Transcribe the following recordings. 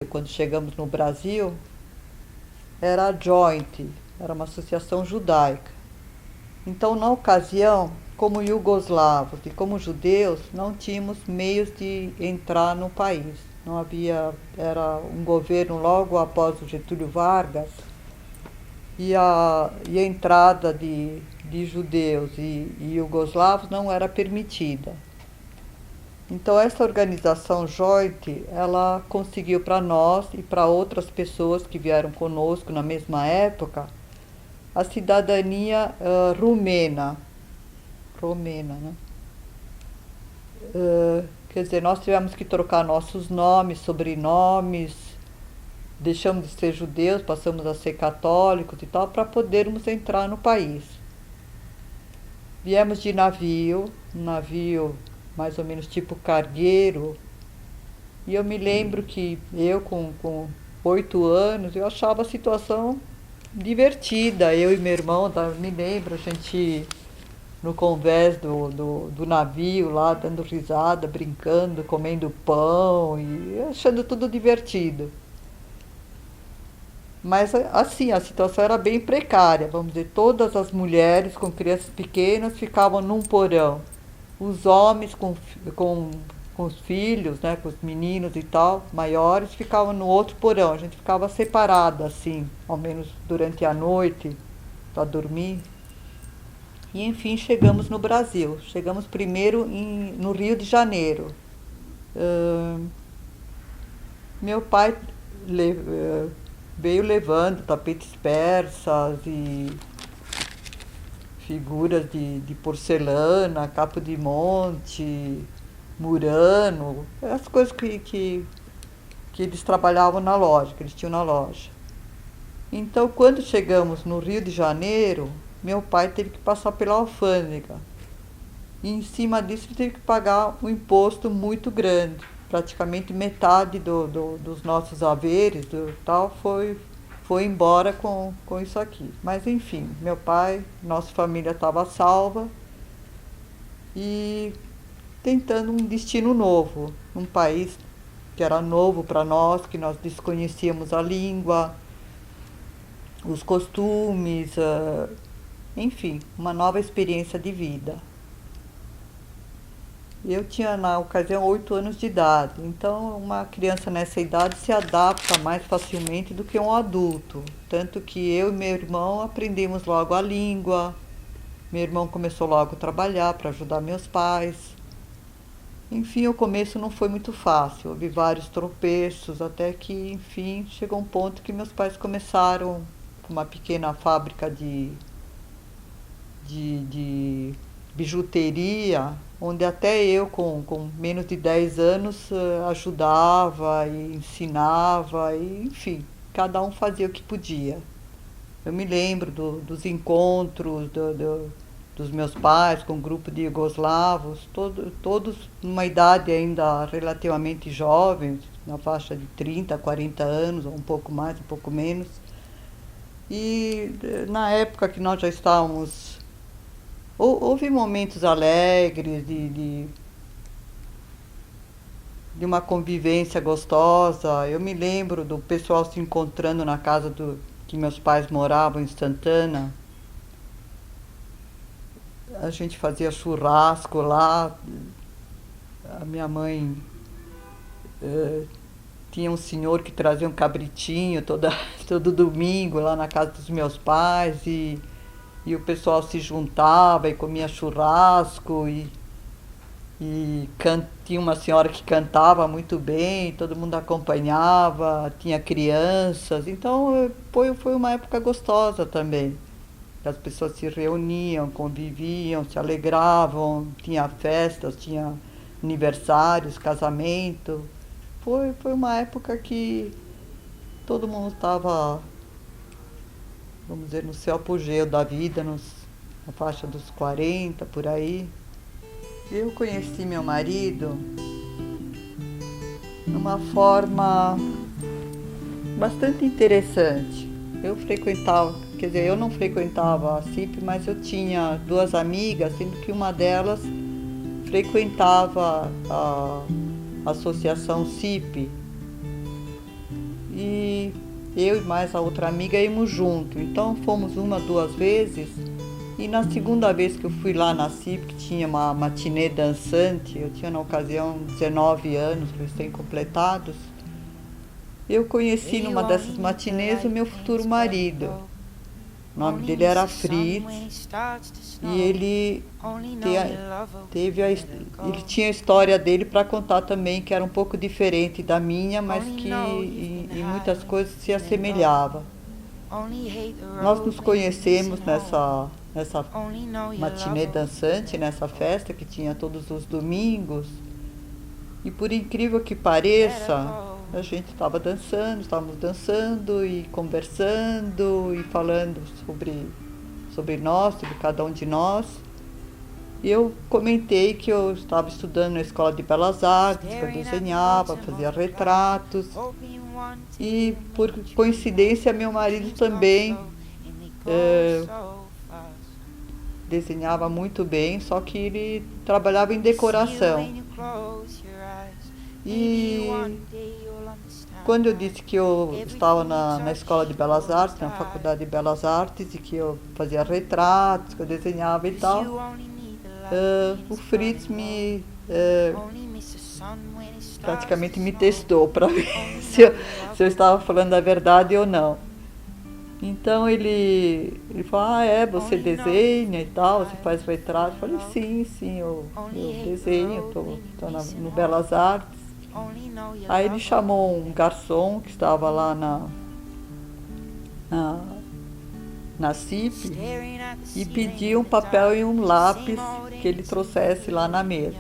quando chegamos no Brasil, era a Joint, era uma associação judaica. Então, na ocasião, como iugoslavos e como judeus, não tínhamos meios de entrar no país. Não havia, era um governo logo após o Getúlio Vargas, e a entrada de judeus e iugoslavos não era permitida. Então essa organização Joint, ela conseguiu para nós e para outras pessoas que vieram conosco na mesma época, a cidadania romena, né? Quer dizer, nós tivemos que trocar nossos nomes, sobrenomes, deixamos de ser judeus, passamos a ser católicos e tal, para podermos entrar no país. Viemos de navio, um navio mais ou menos tipo cargueiro, e eu me lembro que eu com 8 anos, eu achava a situação divertida, eu e meu irmão, tá? Me lembro, a gente no convés do navio lá, dando risada, brincando, comendo pão e achando tudo divertido. Mas assim, a situação era bem precária, vamos dizer, todas as mulheres com crianças pequenas ficavam num porão. Os homens com os filhos, né, com os meninos e tal, maiores, ficavam no outro porão. A gente ficava separada, assim, ao menos durante a noite, para dormir. E enfim, chegamos no Brasil. Chegamos primeiro no Rio de Janeiro. Ahn, Meu pai le- eh, veio levando tapetes persas e figuras de porcelana, capo de monte, murano, as coisas que eles trabalhavam na loja, que eles tinham na loja. Então, quando chegamos no Rio de Janeiro, meu pai teve que passar pela alfândega. E em cima disso ele teve que pagar um imposto muito grande. Praticamente metade dos nossos haveres do tal foi embora com isso aqui. Mas enfim, meu pai, nossa família estava salva e tentando um destino novo, um país que era novo para nós, que nós desconhecíamos a língua, os costumes, enfim, uma nova experiência de vida. Eu tinha na ocasião 8 anos de idade, então uma criança nessa idade se adapta mais facilmente do que um adulto. Tanto que eu e meu irmão aprendemos logo a língua, meu irmão começou logo a trabalhar para ajudar meus pais. Enfim, o começo não foi muito fácil, houve vários tropeços, até que, enfim, chegou um ponto que meus pais começaram com uma pequena fábrica de bijuteria, onde até eu, com menos de 10 anos, ajudava e ensinava, e, enfim, cada um fazia o que podia. Eu me lembro dos encontros dos meus pais com um grupo de iugoslavos, todos numa idade ainda relativamente jovem, na faixa de 30, 40 anos, ou um pouco mais, um pouco menos. E na época que nós já estávamos. Houve momentos alegres, de uma convivência gostosa. Eu me lembro do pessoal se encontrando na casa que meus pais moravam em Santana. A gente fazia churrasco lá. A minha mãe eh, tinha um senhor que trazia um cabritinho todo domingo lá na casa dos meus pais e o pessoal se juntava e comia churrasco tinha uma senhora que cantava muito bem, todo mundo acompanhava, tinha crianças, então foi uma época gostosa também. As pessoas se reuniam, conviviam, se alegravam, tinha festas, tinha aniversários, casamento. Foi uma época que todo mundo estava, vamos dizer, no seu apogeu da vida, na faixa dos 40, por aí. Eu conheci meu marido numa forma bastante interessante. Eu frequentava, quer dizer, eu não frequentava a CIP, mas eu tinha duas amigas, sendo que uma delas frequentava a associação CIP. eu e mais a outra amiga íamos junto. Então fomos uma, duas vezes. E na segunda vez que eu fui lá na CIP, que tinha uma matinê dançante, eu tinha na ocasião 19 anos, recém-completados, eu conheci numa dessas matinês o meu futuro marido. O nome dele era Fritz e ele tinha a história dele para contar também, que era um pouco diferente da minha, mas que em muitas coisas se assemelhava. Nós nos conhecemos nessa matinê dançante, nessa festa que tinha todos os domingos. E por incrível que pareça, a gente estávamos dançando e conversando e falando sobre nós, sobre cada um de nós. E eu comentei que eu estava estudando na Escola de Belas Artes, que eu desenhava, fazia retratos. E por coincidência, meu marido também desenhava muito bem, só que ele trabalhava em decoração. E quando eu disse que eu estava na Escola de Belas Artes, na Faculdade de Belas Artes, e que eu fazia retratos, que eu desenhava e tal, o Fritz praticamente me testou para ver se eu estava falando a verdade ou não. Então ele falou, você desenha e tal, você faz retrato? Eu falei, sim, eu desenho, estou no Belas Artes. Aí ele chamou um garçom que estava lá na CIP e pediu um papel e um lápis que ele trouxesse lá na mesa.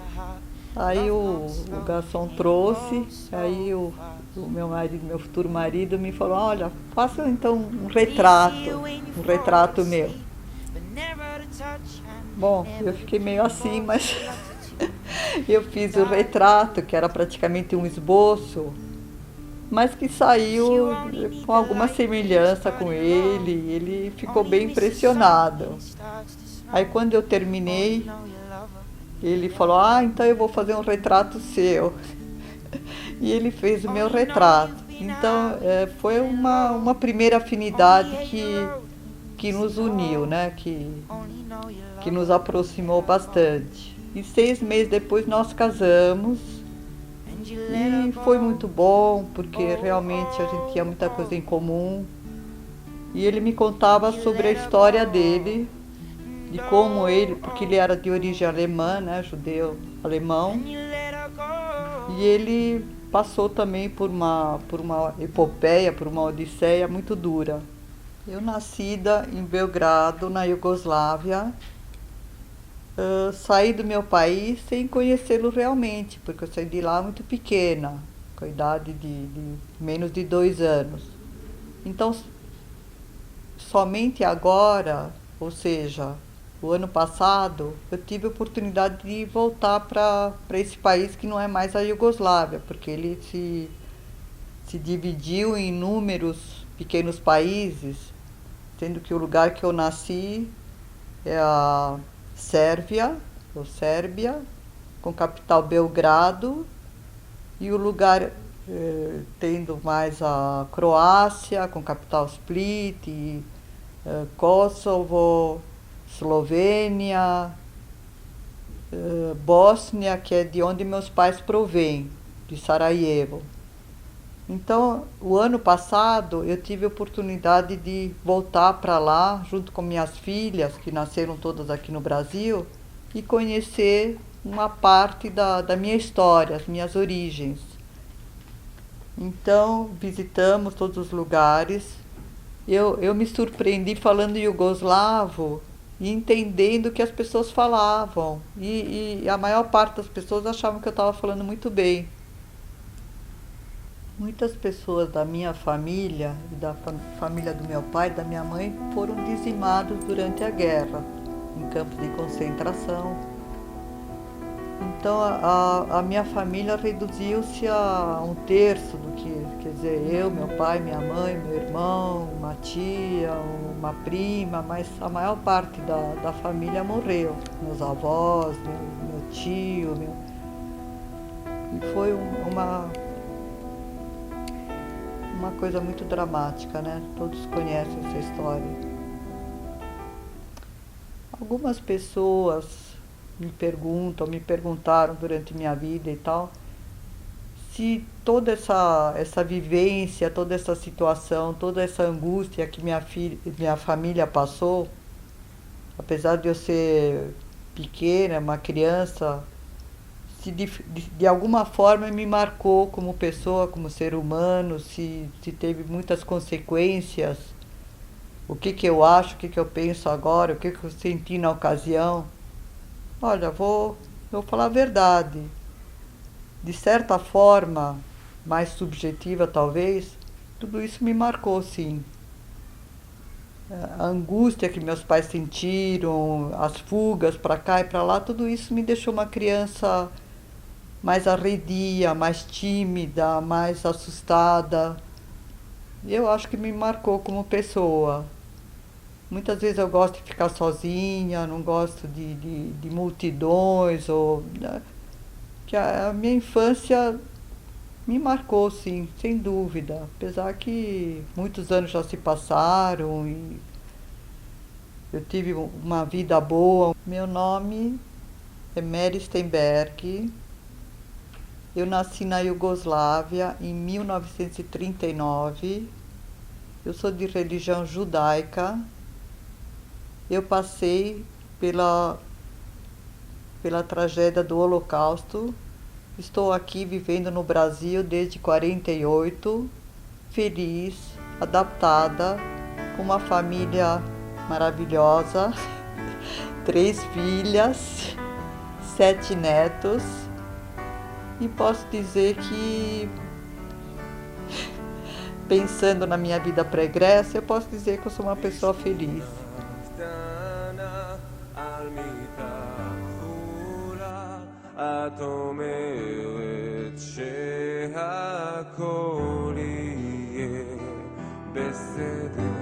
Aí o garçom trouxe, aí o meu futuro marido me falou, olha, faça então um retrato meu. Bom, eu fiquei meio assim, mas eu fiz o retrato, que era praticamente um esboço, mas que saiu com alguma semelhança com ele ficou bem impressionado. Aí quando eu terminei, ele falou, então eu vou fazer um retrato seu. E ele fez o meu retrato. Então foi uma primeira afinidade que nos uniu, né? Que nos aproximou bastante. E 6 meses depois nós casamos. E foi muito bom, porque realmente a gente tinha muita coisa em comum. E ele me contava sobre a história dele, de como ele, porque ele era de origem alemã, né, judeu alemão, e ele passou também por uma epopeia, por uma odisseia muito dura. Eu nascida em Belgrado, na Iugoslávia, saí do meu país sem conhecê-lo realmente, porque eu saí de lá muito pequena, com a idade de menos de 2 anos. Então, somente agora, ou seja, o ano passado, eu tive a oportunidade de voltar para esse país que não é mais a Iugoslávia, porque ele se dividiu em inúmeros pequenos países, sendo que o lugar que eu nasci é a Sérvia, ou Sérbia, com capital Belgrado, e o lugar tendo mais a Croácia, com capital Split, e, Kosovo, Eslovênia, Bósnia, que é de onde meus pais provêm, de Sarajevo. Então, o ano passado, eu tive a oportunidade de voltar para lá, junto com minhas filhas, que nasceram todas aqui no Brasil, e conhecer uma parte da minha história, as minhas origens. Então, visitamos todos os lugares. Eu me surpreendi falando iugoslavo e entendendo o que as pessoas falavam. E a maior parte das pessoas achavam que eu estava falando muito bem. Muitas pessoas da minha família, da família do meu pai, da minha mãe, foram dizimados durante a guerra, em campos de concentração. Então a minha família reduziu-se a 1/3 do que, quer dizer, eu, meu pai, minha mãe, meu irmão, uma tia, uma prima, mas a maior parte da família morreu. Meus avós, meu tio, E foi uma coisa muito dramática, né? Todos conhecem essa história. Algumas pessoas me perguntaram durante minha vida e tal, se toda essa vivência, toda essa situação, toda essa angústia que minha família passou, apesar de eu ser pequena, uma criança, se de alguma forma me marcou como pessoa, como ser humano, se teve muitas consequências, o que que eu acho, o que que eu penso agora, o que que eu senti na ocasião. Olha, vou falar a verdade. De certa forma, mais subjetiva talvez, tudo isso me marcou, sim. A angústia que meus pais sentiram, as fugas para cá e para lá, tudo isso me deixou uma criança mais arredia, mais tímida, mais assustada. Eu acho que me marcou como pessoa. Muitas vezes eu gosto de ficar sozinha, não gosto de multidões, ou, né, que a minha infância me marcou, sim, sem dúvida. Apesar que muitos anos já se passaram e eu tive uma vida boa. Meu nome é Mary Steinberg. Eu nasci na Iugoslávia em 1939. Eu sou de religião judaica. Eu passei pela tragédia do Holocausto. Estou aqui vivendo no Brasil desde 48, feliz, adaptada, com uma família maravilhosa, 3 filhas, 7 netos, e posso dizer que, pensando na minha vida pregressa, eu posso dizer que eu sou uma pessoa feliz. את אומרת שהכל יהיה בסדר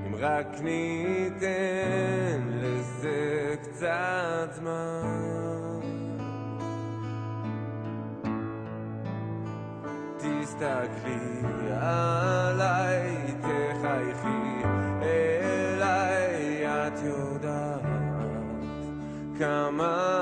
אם רק ניתן לזה קצת זמן תסתכלי עליי תחייכי אליי את יודעת כמה